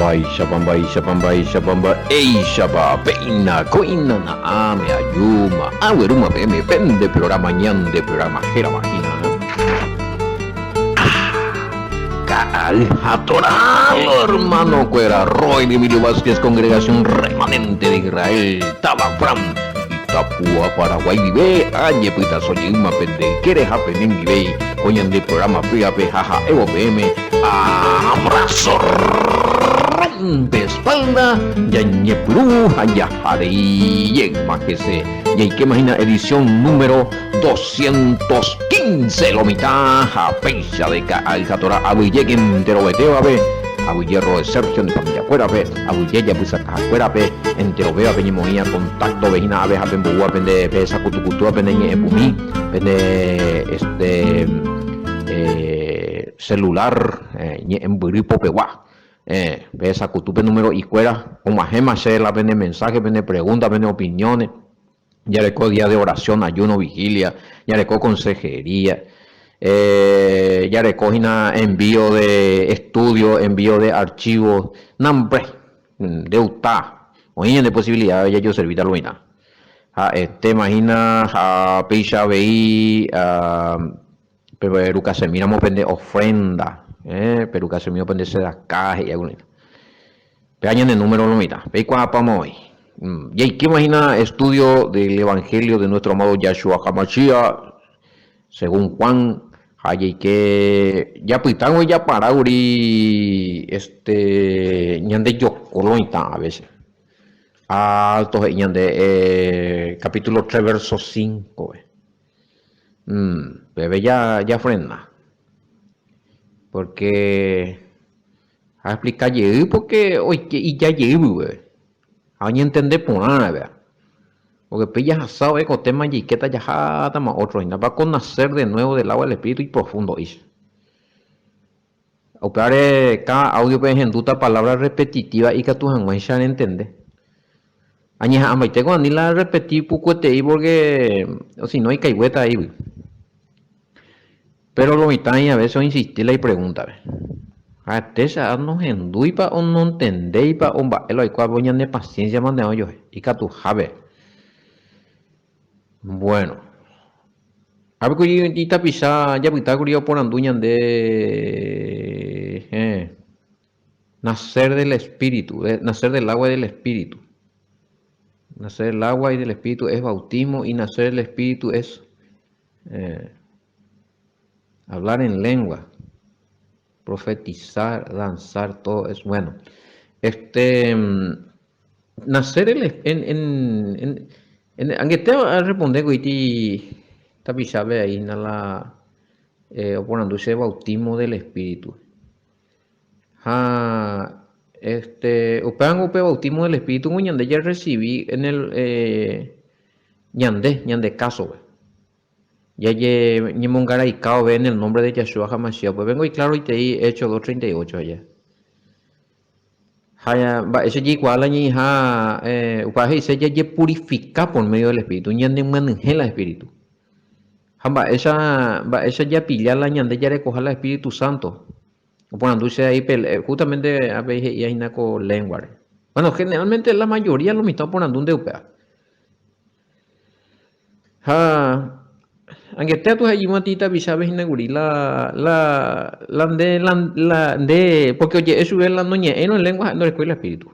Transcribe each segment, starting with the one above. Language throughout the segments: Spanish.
Shabamba, Ei Shaba, Peina, Coina, Naame, Ayuma, Aweruma, Peme, Pende, programa Ñande, programa Jera Magina. Caal Hatoralo, hermano Cuera, Roy de Emilio Vázquez, Congregación Remanente de Israel, Tabafram, Itapúa, Paraguay, Vive, Añepita, Soyuma, Pende, Quere Hapening, Vive, Coñan de programa Priape, Jaja, Evo PM, abrazo. De espalda, Yañe Perú, Ayajarei, Yegmajese, Yayque Magina, edición número 215, Lomita, Japeixa de Aljatora, Abuyeg entero beteo, abe, Abuyerro de Sergio de familia fuera, abe, Abuyeya, pues acá fuera, abe, entero veo, abeñemonía, contacto, vejina, abe, abenbugua, pende, pesa, cutucutu, apende, pumí, pende, celular, en buripo, peguá. Esa cutupe número y fuera, como ajema se la vende mensajes, vende preguntas, vende opiniones, ya le día de oración, ayuno, vigilia, ya le consejería, ya le envío de estudio, envío de archivos, nombre, de UTA, oye, de posibilidad, ya yo serví a lo mina. Imagina, a Pisha veí, pero que se miramos vende ofrenda. Pero que se me opende ser acá y algo. Peañan el número lo mira. Ve cuál vamos hoy. Y hay que imaginar estudio del evangelio de nuestro amado Yahshua HaMashiach, según Juan. Hay que ya pitamos ya para uri ñande yo coloita a veces. Alto ñande capítulo 3 verso 5. Bebe ya frena. Porque a explicar llegué porque hoy y ya llegué, güey. A entender por nada, ¿verdad? Porque pillas asado, con tema y que ya jata más otro, y nada va a conocer de nuevo del agua del espíritu y profundo, ¿is? Operar cada audio pues en duda palabras repetitivas y que tus anguias entender. Añeja, a tengo ni la repetir poco te ahí porque o si no hay caigüeta ahí, güey. Pero lo mitad y a veces insistir y pregunta, Atesa no enduipa o no entendeipa o va el cual voy de paciencia mande yo y que tu jabe. Bueno. A ver que yo pisa ya pita curio por anduñan de nacer del espíritu, nacer del agua y del espíritu. Nacer del agua y del espíritu es bautismo y nacer del espíritu es hablar en lengua, profetizar, danzar, todo es bueno. Nacer aunque te va a responder que te sabe ahí en la oponándose bautismo del espíritu. Upean bautismo del espíritu ñande ya recibí en el ñande caso, ya ni mongara y cao en el nombre de Yahshua HaMashiach. Pues vengo y claro y te he hecho 238 allá. Ese igual ni ese ya purifica por medio del espíritu, ñande maneja el espíritu. Esa ya pilla la ñande ya recoja el Espíritu Santo. Ponándose ahí justamente a veces y ahí con lengua. Bueno, generalmente la mayoría lo están poniendo un deupea. Aunque te tu allí matita bisabes inaugurí la de porque oye eso es la noña en lengua no escuela espíritu.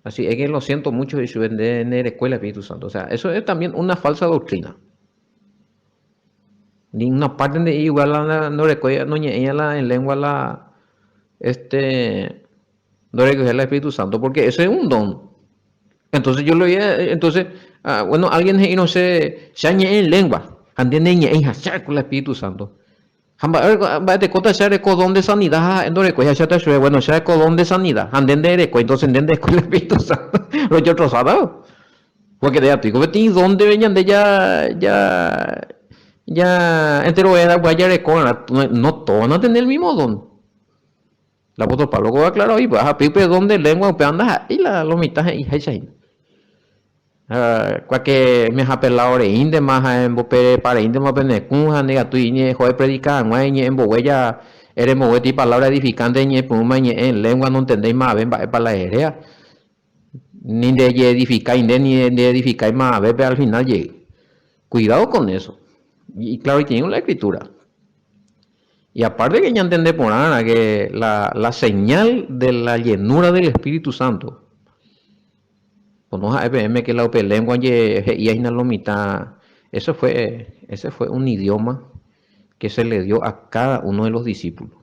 Así es que lo siento mucho y suben de la escuela Espíritu Santo. O sea, eso es también una falsa doctrina. Ni una parte de igual no recuerda noña ella en lengua no recoge el Espíritu Santo porque eso es un don. Entonces yo lo entonces bueno, alguien no se añade en lengua, entiende en hachar con el Espíritu Santo. Va de cota ser don de sanidad, entonces bueno, ser don de sanidad, entiende entonces entiende con el Espíritu Santo. Lo yo trozado. Porque de atico beti donde venían de ya entero era vaya no todo no tener el mismo don. La apóstol Pablo va claro ahí, pues a pipe don de lengua, pues anda y la lomita y ahí. Cualquier me ha pelado de inde más en bopere para inde más penecunja negatu y joder predicar en huella Eres mogueti palabra edificante ñe puma ñe en lengua no entendéis más ven para la herea. Ni de edificáis ni de edificáis más ve al final llegue. Cuidado con eso. Y claro, y tiene la escritura. Y aparte que ya entendé por ahora que la señal de la llenura del Espíritu Santo, pues no es que la lengua y la mitad, ese fue un idioma que se le dio a cada uno de los discípulos.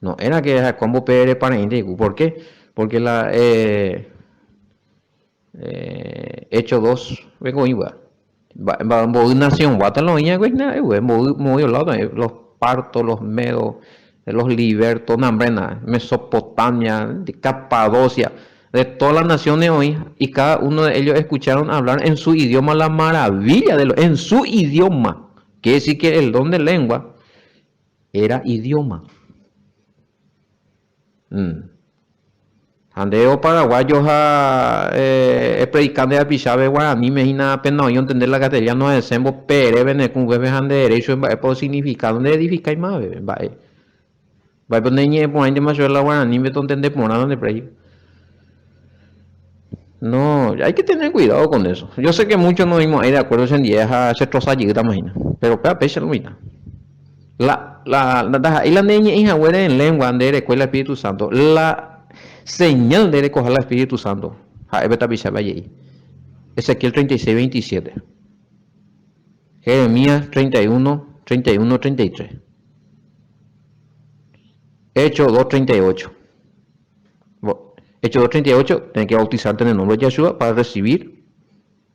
No era que era como Pérez para Indigo. ¿Por qué? Porque Hecho 2, vengo igual. Nación, los partos, los medos, los libertos, Mesopotamia, Capadocia, de todas las naciones hoy, y cada uno de ellos escucharon hablar en su idioma la maravilla en su idioma. Quiere decir que el don de lengua era idioma. Andeo paraguayos predicando a pichave guaraní me hina pena yo entender la castellano de sembo pere bene con bebé ande derecho por significado de edificar más bebé va poner ñe por ahí de mayor la guaraní me entender por nada de prey. No, hay que tener cuidado con eso. Yo sé que muchos no mismos hay de acuerdo en día se troza allí imagina, pero para pese lo mira. Y la niña hija en lengua de escuela Espíritu Santo la señal de recoger el Espíritu Santo. Ezequiel 36, 27. Jeremías 31, 31, 33. Hechos 2, 38. Hechos 2, 38, tienes que bautizarte en el nombre de Yeshua para recibir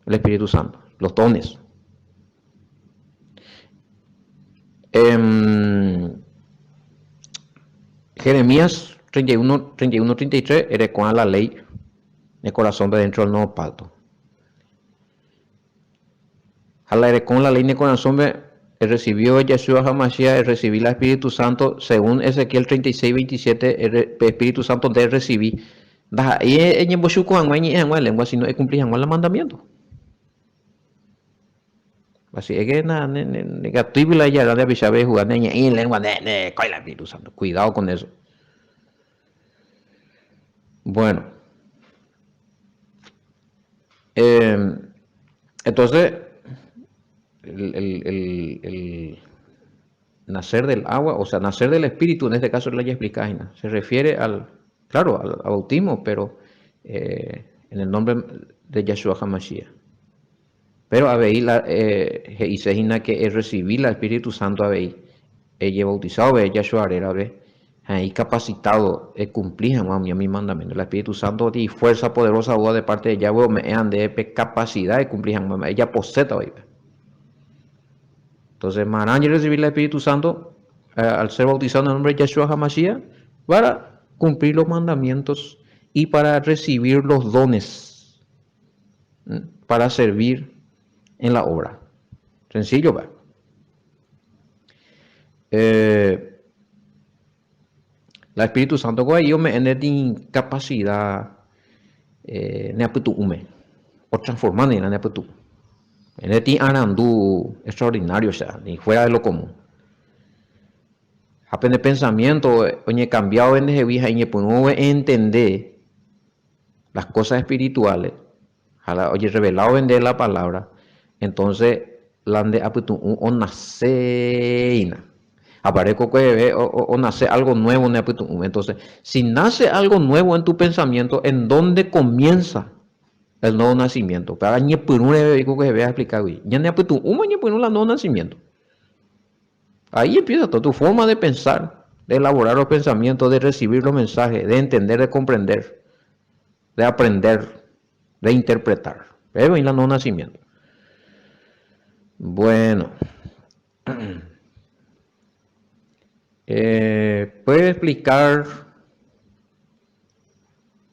el Espíritu Santo, los dones. Jeremías 31, 31, 33, eres con la ley el corazón de dentro del nuevo pacto. Al con la ley de corazón recibió Yeshua HaMashiach, recibí el Espíritu Santo, según Ezequiel 36, 27, el Espíritu Santo de recibí. Y en Boshuko en lengua, si no cumplí el mandamiento. Así es que negativo la ya de Bishabe jugando en lengua de el Espíritu Santo. Cuidado con eso. Bueno. Entonces, el nacer del agua, o sea, nacer del espíritu, en este caso la ya explicáis, se refiere al bautismo, pero en el nombre de Yeshua HaMashiach. Pero habéis y se imagina que es recibir el Espíritu Santo habéis ella bautizado Yeshua era ahí capacitado cumplir mi mandamiento. El Espíritu Santo y fuerza poderosa de parte de Yahweh me han de capacidad de cumplir ella posee hoy. Entonces, Maraña recibir el Espíritu Santo al ser bautizado en el nombre de Yeshua HaMashiach para cumplir los mandamientos y para recibir los dones para servir en la obra. Sencillo, ¿va? El Espíritu Santo yo me en incapacidad o transformando en la en este anandú extraordinario, o sea, ni fuera de lo común. Apenas pensamiento, oye, cambiado en ese vieja y no entender las cosas espirituales, oye, revelado en la palabra, entonces, la de aputu o naceina. Aparezco que o nace algo nuevo en aputu. Entonces, si nace algo nuevo en tu pensamiento, ¿en dónde comienza el nuevo nacimiento? Para ni por un evento que se vea explicado. Ya ni aputu ni por un nuevo nacimiento. Ahí empieza toda tu forma de pensar, de elaborar los pensamientos, de recibir los mensajes, de entender, de comprender, de aprender, de interpretar. Pero en el nuevo nacimiento. Bueno, ¿puede explicar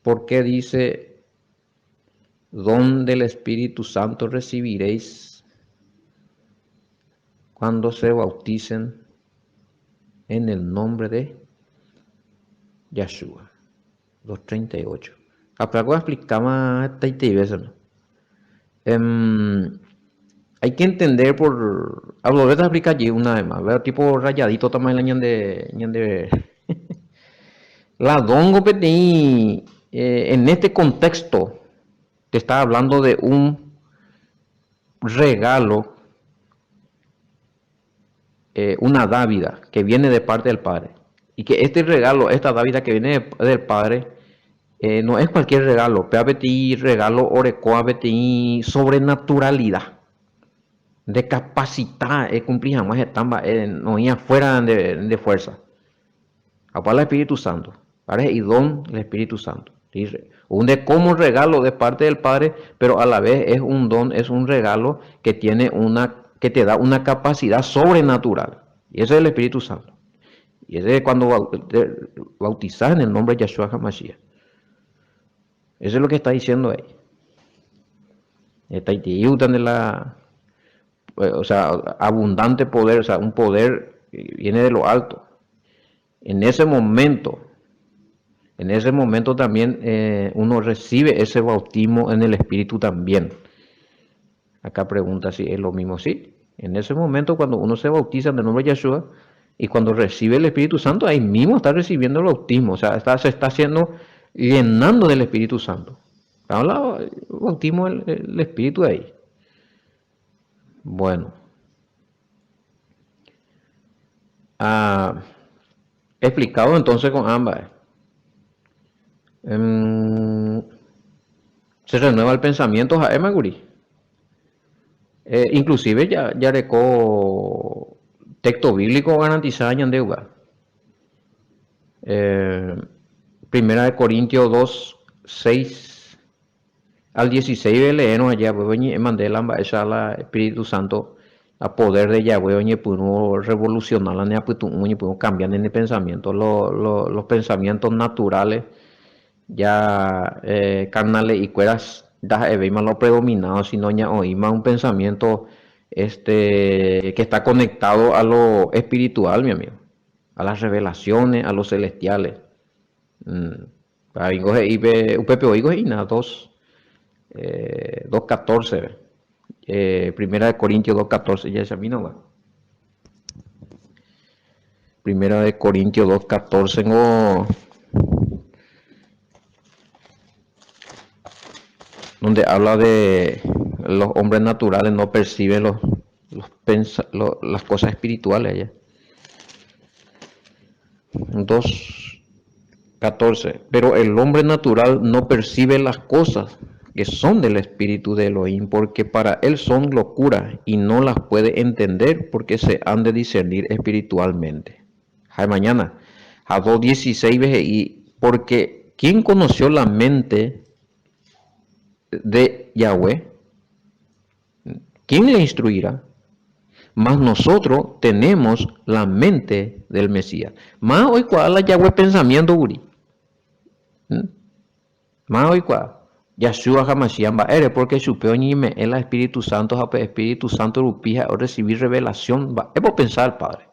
por qué dice don del Espíritu Santo recibiréis cuando se bauticen en el nombre de Yeshua? 2:38. Aparte explicaba esta veces, ¿no? Hay que entender por Hablo de explicar allí una vez más, veo tipo rayadito también la ñande. La dongo peti, en este contexto te está hablando de un regalo, una dávida que viene de parte del Padre. Y que este regalo, esta dávida que viene del Padre, no es cualquier regalo, pero peti regalo orecoa peti sobrenaturalidad, de capacidad, cumplir jamás estamba, no iba fuera de fuerza. Aparte el Espíritu Santo, ¿vale? Y don el Espíritu Santo. Dice, un de como regalo de parte del Padre, pero a la vez es un don, es un regalo que tiene que te da una capacidad sobrenatural. Y ese es el Espíritu Santo. Y ese es cuando bautizas en el nombre de Yahshua HaMashiach. Eso es lo que está diciendo ahí. Está de la, o sea, abundante poder, o sea, un poder que viene de lo alto. En ese momento también uno recibe ese bautismo en el Espíritu también. Acá pregunta si es lo mismo. Sí, en ese momento cuando uno se bautiza en el nombre de Yeshua y cuando recibe el Espíritu Santo, ahí mismo está recibiendo el bautismo. O sea, se está haciendo llenando del Espíritu Santo. Habla el bautismo el Espíritu de ahí. Bueno. Explicado entonces con ambas. Se renueva el pensamiento a Emaguri. Inclusive ya recó texto bíblico garantizado en deuda. Primera de Corintios 2, 6 al 16 leemos allá, pues mandé la Espíritu Santo a poder de Yahweh, oye, pudo revolucionar la nea, pudo cambiar en el pensamiento, los pensamientos naturales, ya carnales y cueras, da más lo predominado, sino ya oíma un pensamiento que está conectado a lo espiritual, mi amigo, a las revelaciones, a los celestiales. Para bingo UPP oigo y nada, 2.14, Primera de Corintios 2.14, ya se no va. Primera de Corintios 2.14, no, donde habla de los hombres naturales no perciben las cosas espirituales allá. 2.14, pero el hombre natural no percibe las cosas que son del espíritu de Elohim, porque para él son locura y no las puede entender porque se han de discernir espiritualmente. Ay, mañana, a 2.16, y porque ¿quién conoció la mente de Yahweh? ¿Quién le instruirá? Mas nosotros tenemos la mente del Mesías. Más hoy cuál la Yahweh pensamiento, Uri. Más hoy cuál. Yahshua Hamashiach va a porque su peoñime el Espíritu Santo, Espíritu Santo rupija o recibir revelación, va a pensar el Padre.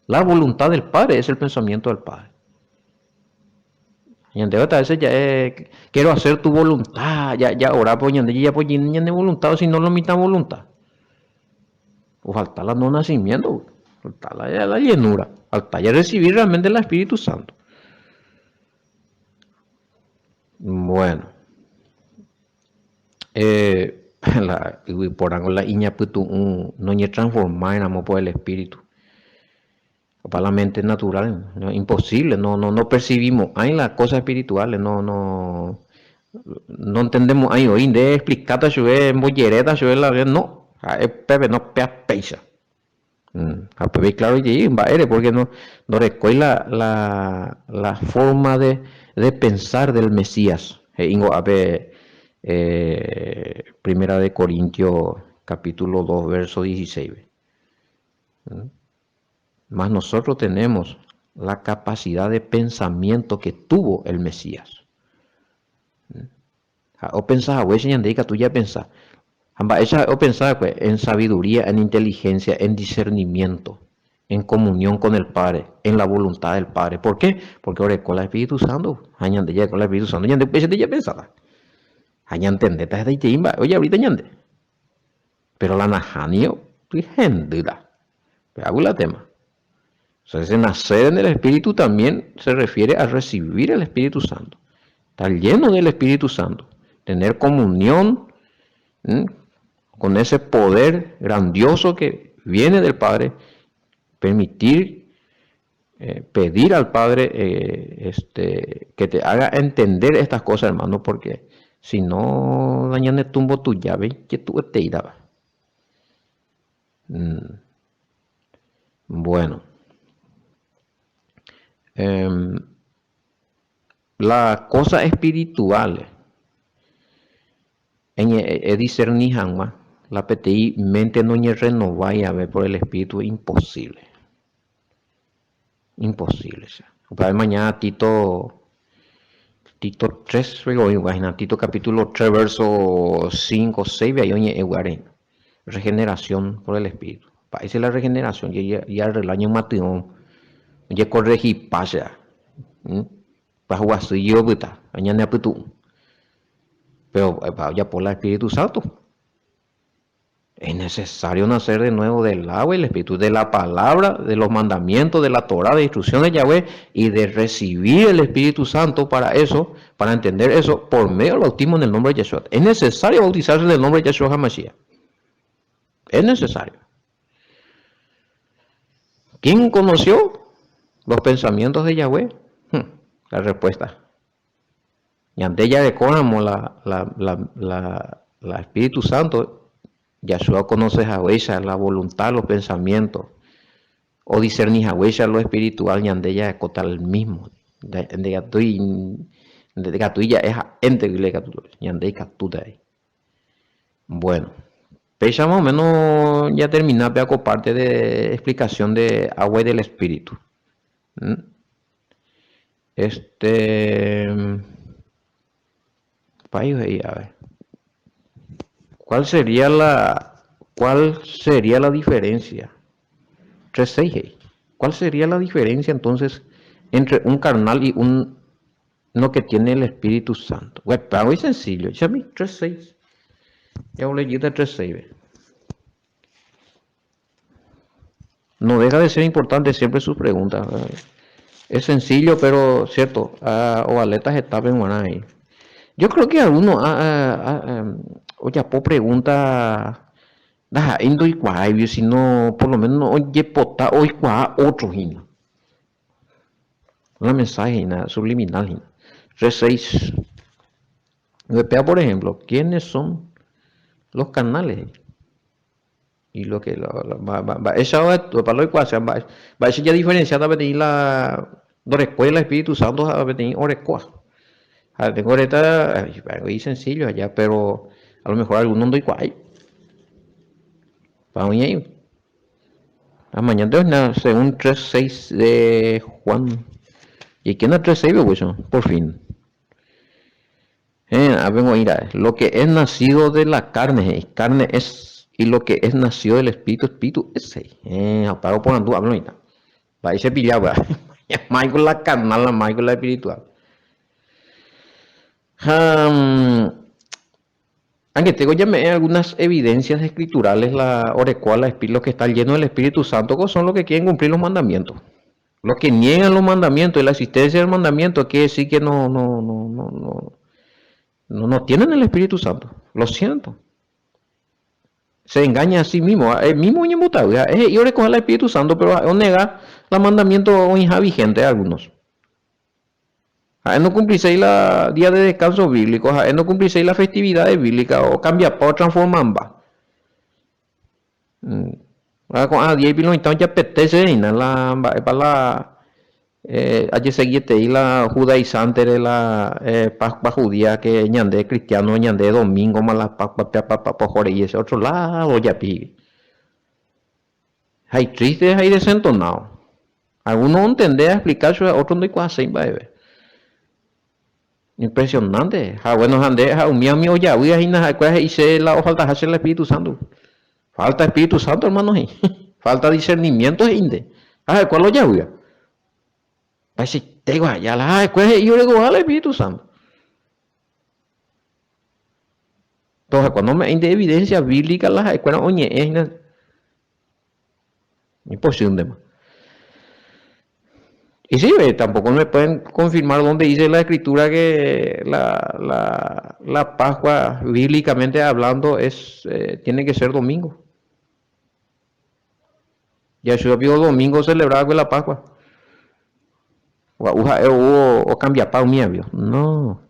La voluntad del Padre es el pensamiento del Padre. Y a veces ya quiero hacer tu voluntad, ya orar por ya pues de voluntad, si no lo mitad voluntad. O falta la no nacimiento, falta la llenura, falta ya recibir realmente el Espíritu Santo. Bueno. Por algo la iña no se transformar en amor por el Espíritu. Para la mente natural, ¿no? Imposible, no percibimos. Hay las cosas espirituales, no entendemos. Hay hoy de explicar en bollereta, no. Pepe no pea peisa. A Pepe claro y porque no recuerda la forma de pensar del Mesías. Primera de Corintios capítulo 2 verso 16. Mas nosotros tenemos la capacidad de pensamiento que tuvo el Mesías. O pensás, tú ya pensás. O pensás en sabiduría, en inteligencia, en discernimiento, en comunión con el Padre, en la voluntad del Padre. ¿Por qué? Porque ahora con el Espíritu Santo, con el Espíritu Santo, ya pensaba. Oye, ahorita ñande. Pero la najanio, gendida. Hago la tema. O sea, ese nacer en el Espíritu también se refiere a recibir el Espíritu Santo. Estar lleno del Espíritu Santo. Tener comunión con ese poder grandioso que viene del Padre. Permitir, pedir al Padre que te haga entender estas cosas, hermano, porque si no, mañana tumbo tu llave, que tú te irás. Bueno. Las cosas espirituales en discernir jamás la PTI mente no es renovar y a ver por el espíritu imposible para mañana Tito 3 Tito capítulo 3 verso 5 6 regeneración por el espíritu parece la regeneración ya el año mateo ya corregir pasa para jugar yo mañana pero ya por el Espíritu Santo es necesario nacer de nuevo del agua y el Espíritu, de la palabra, de los mandamientos, de la Torah, de instrucciones de Yahweh y de recibir el Espíritu Santo para eso, para entender eso, por medio del bautismo en el nombre de Yeshua. Es necesario bautizarse en el nombre de Yeshua HaMashiach. Es necesario. ¿Quién conoció los pensamientos de Yahweh? La respuesta. Y ante ella decóramos la Espíritu Santo. Yahshua conoce a Huella, la voluntad, los pensamientos. O discernir a Huella lo espiritual y ante ella es el mismo. De gatuilla es ente y ante ahí. Bueno. Pecha más o menos ya terminar con parte de explicación de agua y del espíritu. País ahí, a ver. ¿Cuál sería la diferencia? 3.6. ¿Cuál sería la diferencia entonces entre un carnal y uno que tiene el Espíritu Santo? Bueno, muy sencillo. Ya mi 3.6. Ya voy a leer 3.6. No deja de ser importante siempre sus preguntas. Es sencillo, pero cierto. O aletas etapas en ahí. Yo creo que algunos oye, por pregunta indo y cuál, si no, por lo menos oye, pota hoy cuál otro hino. Una mensaje subliminal. 3.6. Vea, por ejemplo, ¿quiénes son los canales? Y lo que esa para lo cual va a ser ya diferenciada de la escuela Espíritu Santo a venir orecua. Tengo ahorita muy sencillo allá, pero a lo mejor algunos no igual. Para mí, mañana según 3.6 de Juan. ¿Y quién es 3.6, pues? Por fin. Vengo a ir a lo que es nacido de la carne es, y lo que es nacido del espíritu es. Apago por andú, hablo ahorita. Va a irse pillado, más con la carnal, más con la espiritual. Aunque tengo ya algunas evidencias escriturales, la orecual, los que están llenos del Espíritu Santo, son los que quieren cumplir los mandamientos. Los que niegan los mandamientos y la existencia del mandamiento quiere decir que no tienen el Espíritu Santo. Lo siento. Se engaña a sí mismo. El mismo inmutable. Yo recojo el Espíritu Santo, pero nega los mandamientos vigentes algunos. No cumplirse la día de descanso bíblico, no cumplirse la festividad bíblica o cambiar para transformar. Con día y pilo ya apetece para la allí seguiste y la judaizante de la Pascua judía que ñande cristiano ñande domingo más la Pascua y ese otro lado ya pi. Hay triste, hay desentonado. Algunos entender a explicar eso, otros no hay cosa sin impresionante. Bueno, ande, mi olla, voy a ir a hice la hoja de hacer el Espíritu Santo. Falta Espíritu Santo, hermano. Falta discernimiento, inde. ¿Cuál olla voy a? Parece tengo allá la escuela y yo le digo al Espíritu Santo. Entonces, cuando me hay de evidencia bíblica, las escuelas, oye, Imposible más. Y sí, tampoco me pueden confirmar dónde dice la escritura que la Pascua, bíblicamente hablando, tiene que ser domingo. Yahshua vio domingo celebrado con la Pascua. O cambia pa vio. No.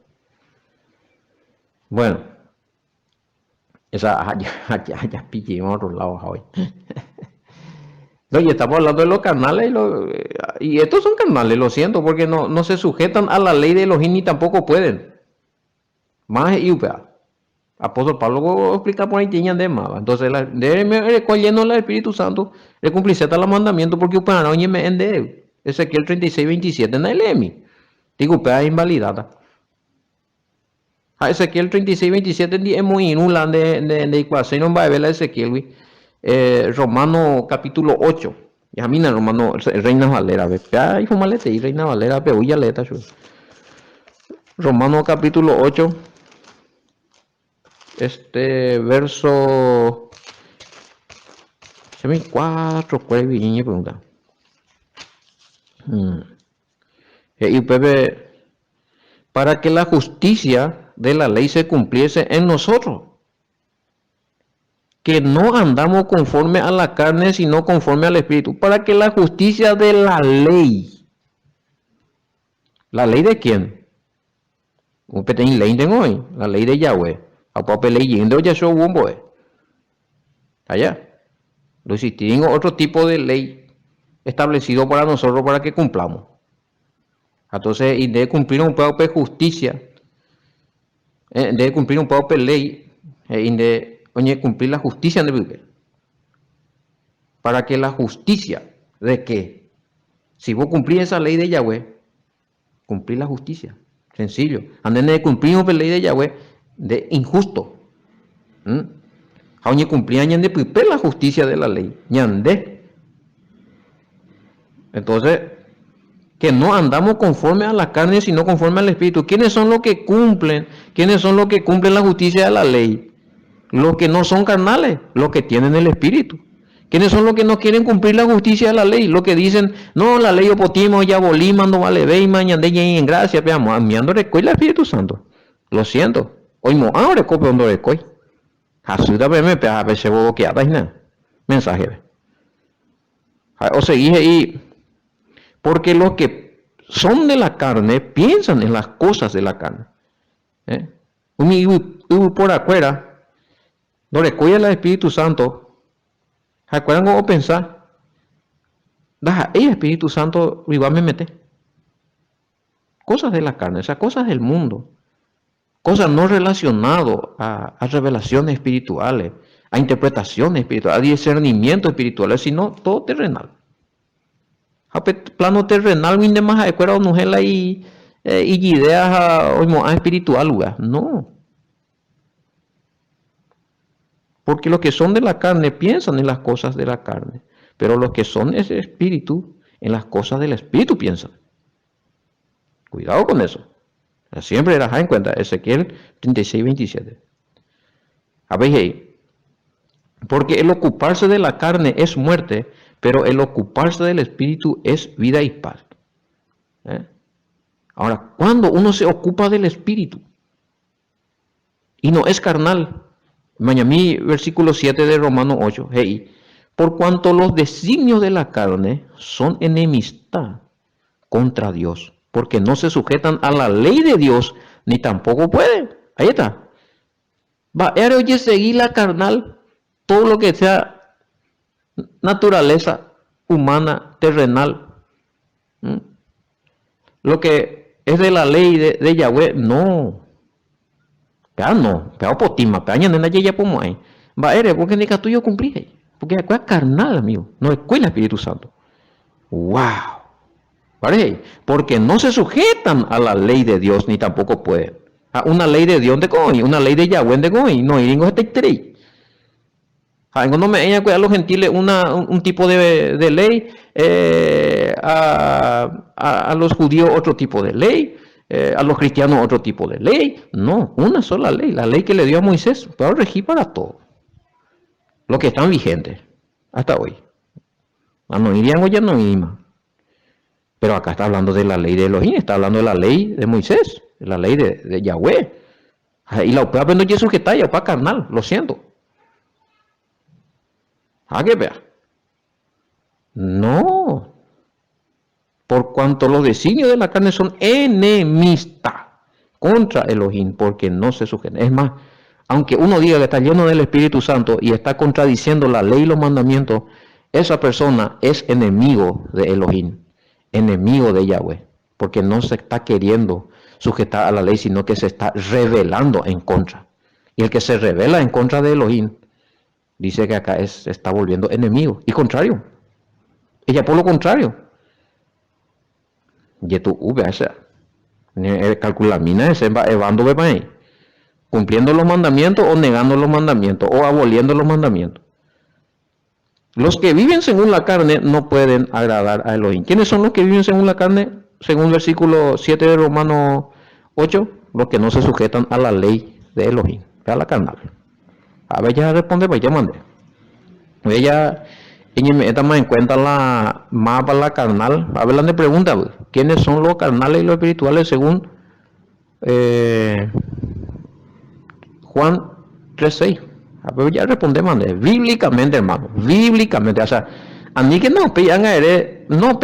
Bueno, esa ya pillé en otro lado hoy. No, y estamos hablando de los canales y estos son canales, lo siento, porque no se sujetan a la ley de Elohim ni tampoco pueden. Más y upea. Apóstol Pablo explica por ahí tienen de más. Entonces, lleno del Espíritu Santo, le cumplirse la mandamiento porque upea no me ende. Ezequiel 36:27 en el EMI. Digo, upea invalidada. Ezequiel 36:27 es muy inula de ecuación, no va a ver la Ezequiel, Romano capítulo 8. Ya mira, Romano, Reina Valera, hijo malete y Reina Valera, pero ya letra. Romano capítulo 8, verso 4, ¿cuál es pregunta? Y Pepe, para que la justicia de la ley se cumpliese en nosotros, que no andamos conforme a la carne, sino conforme al Espíritu, para que la justicia de ¿la ley de quién? Un pequeño ley de hoy, la ley de Yahweh, a papel ley yendo ya soy un boy, allá, lo existió otro tipo de ley establecido para nosotros para que cumplamos. Entonces, y de cumplir un poco de justicia, de cumplir un poco de ley, y de cumplir la justicia de vivir. Para que la justicia de que, si vos cumplís esa ley de Yahweh, cumplís la justicia. Sencillo. Anden de cumplir una ley de Yahweh de injusto. Aunque cumplían de piper la justicia de la ley. Ñande. Entonces, que no andamos conforme a la carne, sino conforme al Espíritu. ¿Quiénes son los que cumplen? ¿Quiénes son los que cumplen la justicia de la ley? Los que no son carnales, los que tienen el Espíritu. ¿Quiénes son los que no quieren cumplir la justicia de la ley? Los que dicen, no, la ley opotimos, ya bolimos, no vale ve, mañana en gracia, veamos, amiando recoy el Espíritu Santo. Lo siento. Hoy mo ahora copio donde recoy. Asuda me a veces vos que hagas nada. Mensaje. O seguís ahí. Porque los que son de la carne piensan en las cosas de la carne. Por afuera, no recoy el Espíritu Santo. ¿Recuerdan cómo pensar? El Espíritu Santo iba a me meter. Cosas de la carne, o sea, cosas del mundo. Cosas no relacionadas a revelaciones espirituales, a interpretaciones espirituales, a discernimiento espiritual, sino todo terrenal. A plano terrenal, vinde más a escuela nujela y ideas espiritual, lugar. No. Porque los que son de la carne piensan en las cosas de la carne, pero los que son ese espíritu, en las cosas del espíritu piensan. Cuidado con eso. Siempre las en cuenta. Ezequiel 36:27. A ver ahí. Porque el ocuparse de la carne es muerte, pero el ocuparse del espíritu es vida y paz. Ahora, cuando uno se ocupa del espíritu y no es carnal, Mañamí, versículo 7 de Romano 8. Hey, por cuanto los designios de la carne son enemistad contra Dios, porque no se sujetan a la ley de Dios, ni tampoco pueden. Ahí está. Va, oye, seguir la carnal, todo lo que sea naturaleza humana, terrenal. Lo que es de la ley de Yahweh, no. Ya no, pero potima, pero añade ya como hay. Va, porque ni que tú yo cumplí. Porque es carnal, amigo, no es el Espíritu Santo. ¡Wow! ¿Vale? Porque no se sujetan a la ley de Dios, ni tampoco pueden. A una ley de Dios de Goy, una ley de Yahweh de Goy, no, y digo este tres. Cuando me ella a los gentiles un tipo de ley, a los judíos otro tipo de ley, a los cristianos otro tipo de ley. No, una sola ley, la ley que le dio a Moisés, para regir para todo. Lo que están vigentes hasta hoy. no irían o ya no irían. Pero acá está hablando de la ley de Elohim, está hablando de la ley de Moisés, de la ley de Yahweh. Y la UPA no es sujeta, ya UPA carnal, lo siento. ¿A qué vea? No. Por cuanto los designios de la carne son enemistad contra Elohim, porque no se sujeta. Es más, aunque uno diga que está lleno del Espíritu Santo y está contradiciendo la ley y los mandamientos, esa persona es enemigo de Elohim, enemigo de Yahweh, porque no se está queriendo sujetar a la ley, sino que se está rebelando en contra. Y el que se rebela en contra de Elohim, dice que acá se está volviendo enemigo. Y contrario. Ella por lo contrario. Y tu VH. Calculamina ese va evando ahí. Cumpliendo los mandamientos o negando los mandamientos o aboliendo los mandamientos. Los que viven según la carne no pueden agradar a Elohim. ¿Quiénes son los que viven según la carne? Según el versículo 7 de Romanos 8, los que no se sujetan a la ley de Elohim, a la carnal. A ver, ya responde, pues ya mandé. Ella me toma en cuenta la mapa, la carnal. A ver, le pregunta, ¿quiénes son los carnales y los espirituales según Juan 3:6? A ver, ya responde, mandé. Bíblicamente, hermano, bíblicamente, o sea, a mí que no, pegan a él, no,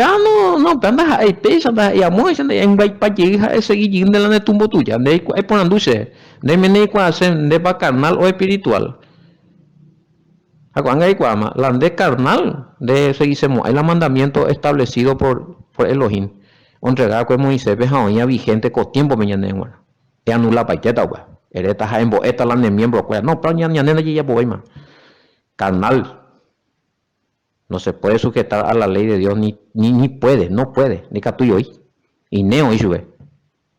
anda ahí, pesa, anda ahí, amor, anda ahí, para llegar a ese guillín de la netumbo tuya, de ahí, por anduce, de me hacen de pa carnal o espiritual. La de carnal de seguísemos hay el mandamiento establecido por Elohim entregar con Moisés veja vigente con tiempo mañana es anula paqueta pues ereta en boeta la de miembro pues no pero ñanena ya poema carnal no se puede sujetar a la ley de Dios ni puede no puede ni catuyo hoy y neo y sube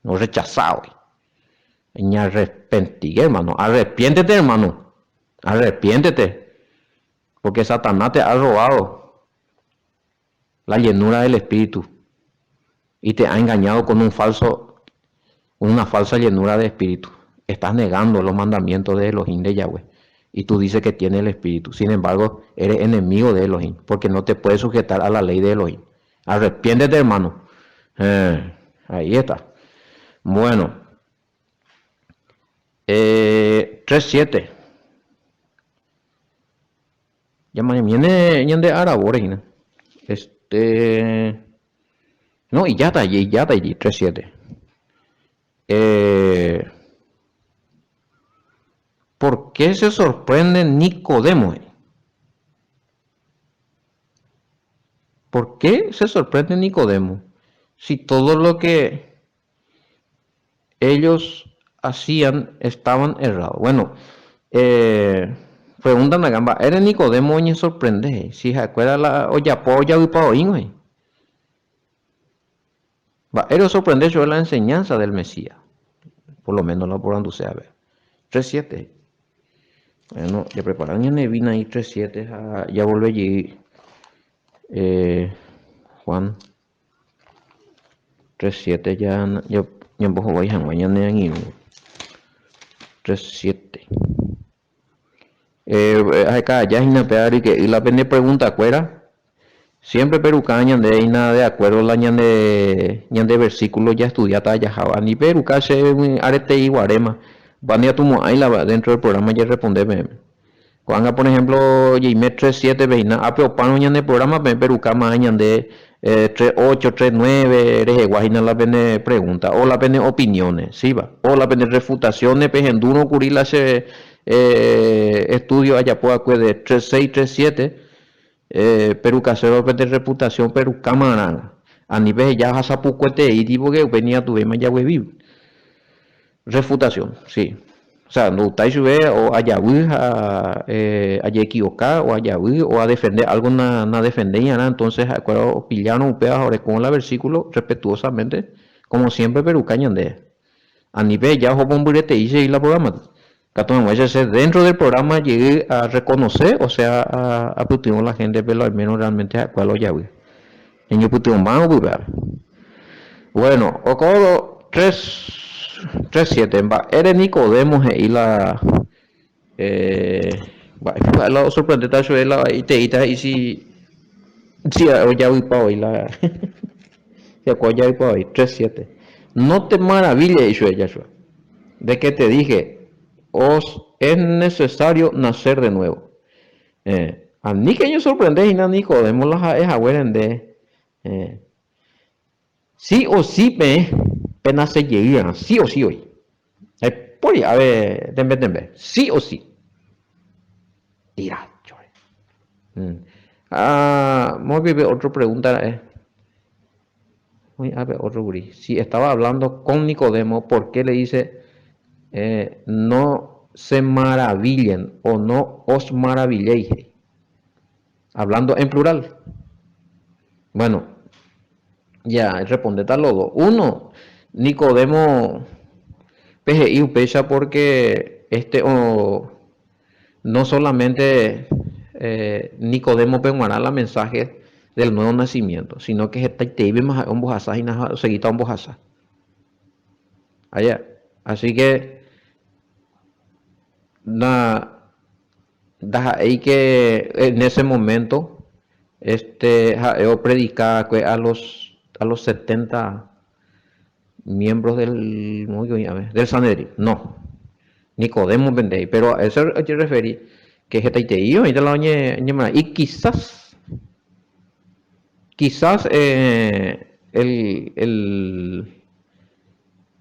no rechazado y arrepentí hermano arrepiéntete hermano arrepiéntete. Porque Satanás te ha robado la llenura del Espíritu y te ha engañado con una falsa llenura de Espíritu. Estás negando los mandamientos de Elohim de Yahweh y tú dices que tienes el Espíritu. Sin embargo, eres enemigo de Elohim porque no te puedes sujetar a la ley de Elohim. Arrepiéntete, hermano. Ahí está. Bueno. 3:7. Ya mañana de Arabores, no, y ya está allí 3:7. ¿Por qué se sorprende Nicodemo? ¿Por qué se sorprende Nicodemo? Si todo lo que ellos hacían estaban errados. Bueno, preguntan a gamba, ¿eres Nicodemo y sorprende? Si se acuerda la olla polla y paoín, güey. Va, era sorprender sobre la enseñanza del Mesías. Por lo menos no por donde sea, a ver. 3:7. Bueno, ya preparan ya nevina y 3:7. Ya vuelve allí. Juan 3:7 ya un poco voy a mañana en 3:7. Acá ya hay peari que la pende pregunta cuera siempre perucaña de nada de acuerdo la de versículo ya estudiata ya java ni peruca se arete y guarema van a tu ahí la dentro del programa ya respondeme cuando por ejemplo Jime 3:7 veina a pero pano de programa peruca mañana de 3:8 3:9 eres guajina la pende pregunta o la pende opiniones sí va o la pende refutaciones pejenduno curila se estudio allá por de 3:6 3:7 Perú casero de reputación Perú cámara a nivel ya hasapucuete y digo que venía tu vema ya vivo refutación sí o sea no está o allá a equivocar o allá o a defender algo na defender entonces acuerdo pillaron un pedazo con la versículo respetuosamente como siempre Perú cañan de a nivel ya bomburete y la programa dentro del programa llegué a reconocer, o sea, a putir la gente, pero al menos realmente a cuál ya vi. En yo putir más bueno, o 3:7 va, eres Nicodemo y la la sorprendente la y si Sí, ya voy para hoy la... ya voy para hoy, 3-7. No te maravilles, Yeshua, de que te dije, os es necesario nacer de nuevo. A ni que yo sorprendé y nada, Nicodemo las es de sí o sí me pena se llegan, sí o sí hoy. Por ahí, a ver, tembe, sí o sí. Tira, chore. Vamos a ver otra pregunta. A ver, otro guri. Si estaba hablando con Nicodemo, ¿por qué le dice no se maravillen o no os maravilléis? Hablando en plural. Bueno, ya, responde tal logo. Uno, Nicodemo PGI pecha porque no solamente Nicodemo peguará la mensaje del nuevo nacimiento, sino que está te más a ambos asas y nada seguita a ambos asas. Allá. Así que hay que en ese momento yo predicaba a los 70 miembros del Sanedrín. No, Nicodemo vendéis, pero a eso hay que referir que es y quizás el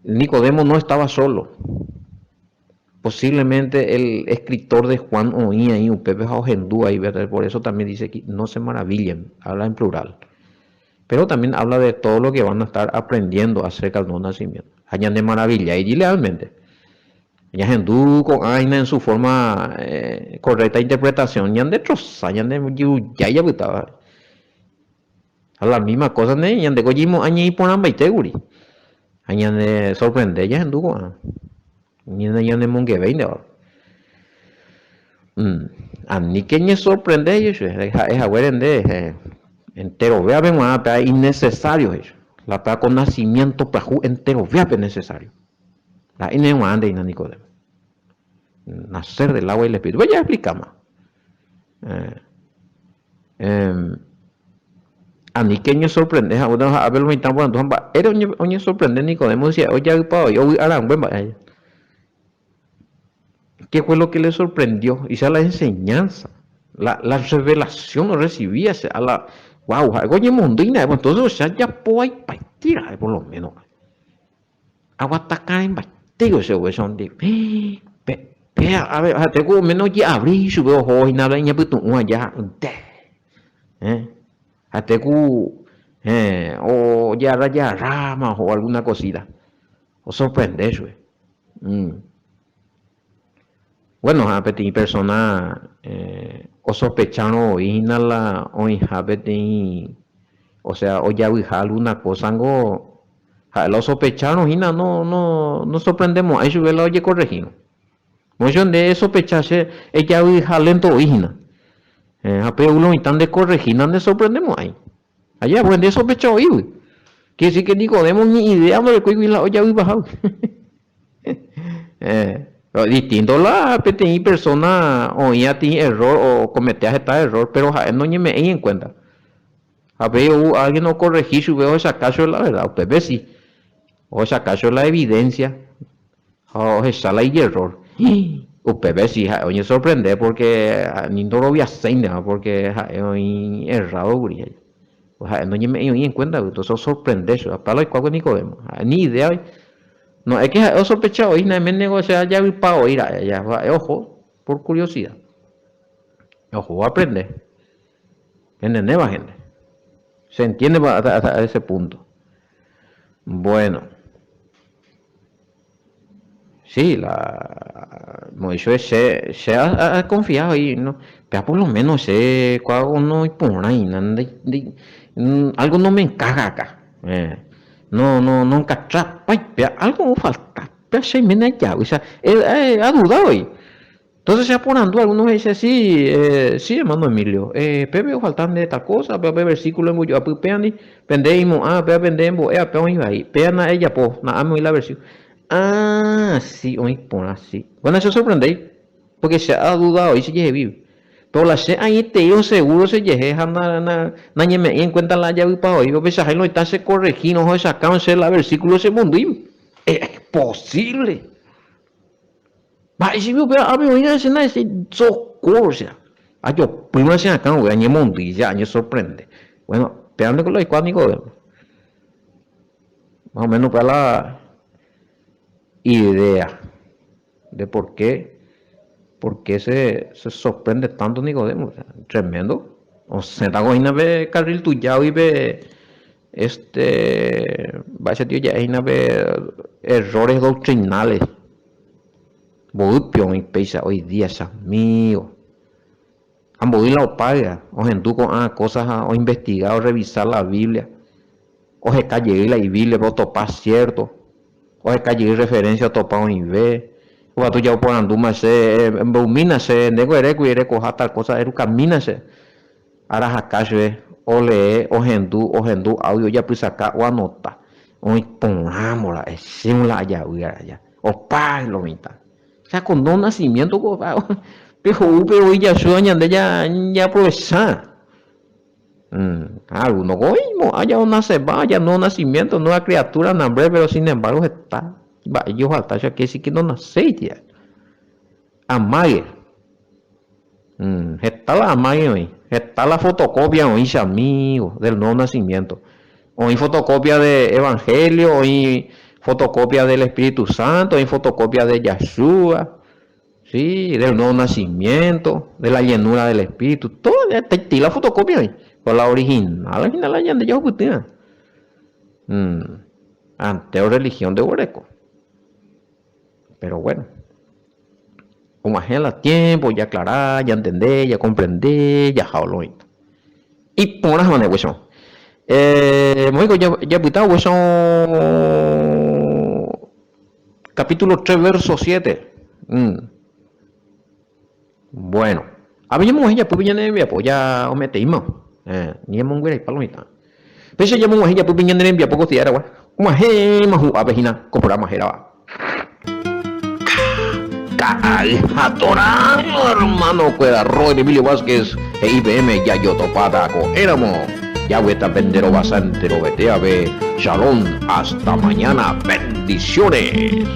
Nicodemo no estaba solo. Posiblemente el escritor de Juan oía ahí un Pepe Jaujendú ahí, ¿verdad? Por eso también dice que no se maravillen, habla en plural. Pero también habla de todo lo que van a estar aprendiendo acerca del nuevo nacimiento. Hayan de maravilla y realmente. Jaujendú con Aina en su forma correcta interpretación, ya de trozar, ya de ya gustaba. A la misma cosa, ya de Kojimo añe y ponan baiteguri. Hayan de sorprender, ya Jaujendú con ya de Mongevein de ahora. A mí que me sorprende eso, es de entero, vea, ven a innecesario eso. La pa con nacimiento para entero, vea, necesario. La ine ande y Nicodemo. Nacer del agua y el espíritu. Voy a explicar más. A mí que me sorprende, a ver lo que están poniendo, era un sorprende Nicodemo, decía, oye, yo voy a la buena. ¿Qué fue lo que le sorprendió? Hice la enseñanza, la revelación lo recibía a la, wow, algo de mundina, entonces o sea, ya puede partir, por lo menos. Agua está en bastigo ese hueso, a ver, tengo menos ya abrí su ojo y nada, y pues tú, ya, tengo, o ya rama o alguna cosita, o sorprende eso, Bueno, hapeti persona o sospecharon o inhala o hapeti, o sea, o ya alguna cosa algo lo sospecharon y no sorprendemos, ahí sube la oye corregimos. Muchos de sospecharse ella lento hina. Pero uno están de corregir, no de sorprendemos ahí. Allá pues de sospechado hoy. Que decir que ni podemos ni idea de que la olla hoy bajado. Distinto la pequeña persona o ya tiene error o cometías este error, pero no me en cuenta. A ver, alguien no corregir su veo esa caso la verdad, usted ve si, o esa caso la evidencia, o esa la error. Usted ve si, oye, sorprende porque ni no lo voy a hacer, porque hoy errado, guría. O sea, no me en cuenta, entonces sorprende eso, para lo cual Nicodemo, ni idea. No, es que he sospechado y me negocia ya vi para oír allá, ojo, por curiosidad. Ojo, aprende. Entiende, va gente. Se entiende hasta ese punto. Bueno, sí, Moisés se ha confiado y no, pero por lo menos sé cuál no hay por ahí, algo no me encaja acá. No encaja, algo falta, pero se me ya, o sea, ha dudado ahí. Entonces se aponando, algunos dicen, sí, sí, hermano Emilio, Pepe faltan de tal cosa, Pepe versículo en mucho, apupeani, pendemos, Pepe pendemos, peón iba ahí, peana ella, po, nada, muy la versión. Sí, hoy por así. Bueno, eso sorprende, porque se ha dudado y se lleve vivo. Pero la se ahí te digo seguro se llegue a na me en cuenta la llave para hoy, pues ahí no está se corregir, no se sacaron la versículo ese mundo. Es posible. Va, y si me a mí hoy no se nada ese socorro, o sea. Ah, yo primero se acá, güey, añe mundo y ya, añe sorprende. Bueno, esperando con lo icónico, más o menos para la idea de por qué se sorprende tanto Nicodemo, o sea, tremendo. O sea, está cogiendo ve carril tuyo y ve vaya tío ya hay ve errores doctrinales. Bolupio y pesa hoy día, amigo. Han podido la paga, o gente con cosas, o investigado, revisar la Biblia, o se calle la Biblia, pero topar cierto, o se calle referencia a topar y ve, o tú ya por anduma se, bumina se, nego ere coja tal cosa, camina se, ahora jacache, o lee, o gendu, audio ya pues acá, o anota, o pongámosla, la allá, o pague lo mitad. O sea, con no nacimiento, pero ya sueña de ya aprovechar. Alguno goísmo, haya un nace, vaya, no nacimiento, nueva criatura, nombre, pero sin embargo está. Yo falta, ya que sí que no nace ya. Amague. Está la amague hoy. Está la fotocopia hoy, amigo, del no nacimiento. Hoy fotocopia de Evangelio, hoy fotocopia del Espíritu Santo, hoy fotocopia de Yeshua. Sí, del nuevo nacimiento, de la llenura del Espíritu, todo está la fotocopia, con la original la de Yahucutina. Ante religión de Oreco. Pero bueno, como la tiempo, ya aclarar, ya entender, ya comprender, ya jaulo. Y por las maneras, Moico, ya putado, capítulo 3, verso 7. Bueno, habíamos ella pues viene de pues ya o metimos ni hemos güey palomita pero ya hemos ella pues viene de poco tiara gua uma he mahu abehina compramos era cae atorando hermano cuera Roy Emilio Vázquez e IBM ya yo topada co éramos ya vuelta pendero bastante lo vete a ver shalom hasta mañana bendiciones.